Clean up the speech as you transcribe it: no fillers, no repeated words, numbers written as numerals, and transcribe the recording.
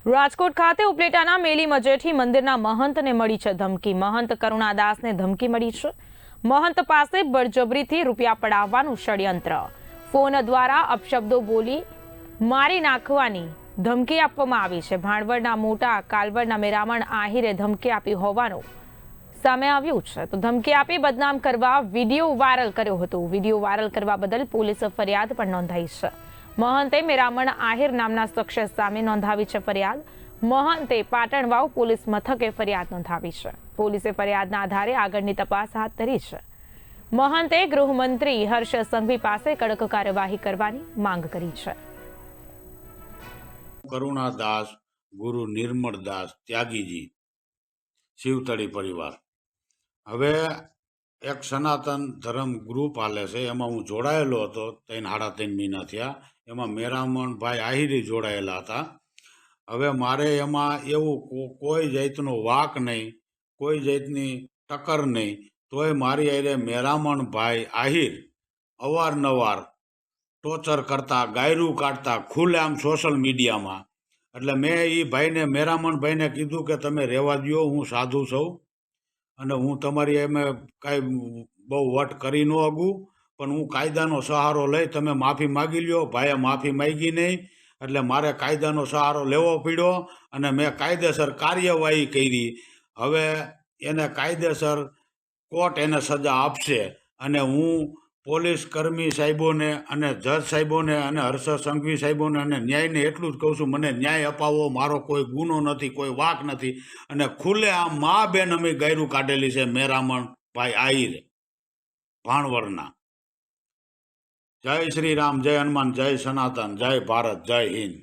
રાજકોટ ખાતે ઉપલેટાના મેલી મજેઠી મંદિરના મહંતને મળી છે ધમકી। મહંત કરુણાદાસને ધમકી મળી છે। મહંત પાસે બળજબરીથી રૂપિયા પડાવવાનું ષડયંત્ર, ફોન દ્વારા અપશબ્દો બોલી મારી નાખવાની ધમકી આપવામાં આવી છે। ભાણવડના મોટા કાલવડના મેરામણ આહિરે ધમકી આપી હોવાનું સામે આવ્યું છે। તો ધમકી આપી બદનામ કરવા વિડીયો વાયરલ કર્યો હતો। વિડીયો વાયરલ કરવા બદલ પોલીસ ફરિયાદ પણ નોંધાઈ છે। મહંતે મેરામણ આહિર નામના શખ્સ સામે નોંધાવી છે ફરિયાદ। મહંતે પાટણવાવ પોલીસ મથકે ફરિયાદ નોંધાવી છે। પોલીસે ફરિયાદના આધારે આગળની તપાસ હાથ ધરી છે। મહંતે ગૃહમંત્રી હર્ષ સંઘવી પાસે કડક કાર્યવાહી કરવાની માંગ કરી છે। કરુણાદાસ ગુરુ નિર્મળદાસ ત્યાગીજી શિવતળી પરિવાર। હવે એક સનાતન ધર્મ ગ્રુપ હાલે છે, એમાં હું જોડાયેલો હતો 3-3.5 મહિના થયા। એમાં મેરામણભાઈ આહિરી જોડાયેલા હતા। હવે મારે એમાં એવું કોઈ જાતનો વાક નહીં, કોઈ જાતની ટક્કર નહીં, તોય મારી હારે મેરામણભાઈ આહિર અવારનવાર ટોર્ચર કરતા, ગાયરું કાઢતા ખુલ્લેઆમ સોશિયલ મીડિયામાં। એટલે મેં એ ભાઈને મેરામણભાઈને કીધું કે તમે રહેવા દો, હું સાધુ છું અને હું તમારી એમ કાંઈ બહુ વટ કરી ન અગું, પણ હું કાયદાનો સહારો લઈ, તમે માફી માગી લ્યો। ભાઈએ માફી માગી નહીં, એટલે મારે કાયદાનો સહારો લેવો પડ્યો અને મેં કાયદેસર કાર્યવાહી કરી। હવે એને કાયદેસર કોર્ટ એને સજા આપશે અને હું પોલીસ કર્મી સાહેબોને અને જજ સાહેબોને અને હર્ષ સંઘવી સાહેબોને અને ન્યાયને એટલું જ કહું છું, મને ન્યાય અપાવો। મારો કોઈ ગુનો નથી, કોઈ વાક નથી અને ખુલ્લે આમ મા બેન અમે ગાયરું કાઢેલી છે મેરામણભાઈ આહિરે ભાણવડના। જય શ્રી રામ, જય હનુમાન, જય સનાતન, જય ભારત, જય હિન્દ।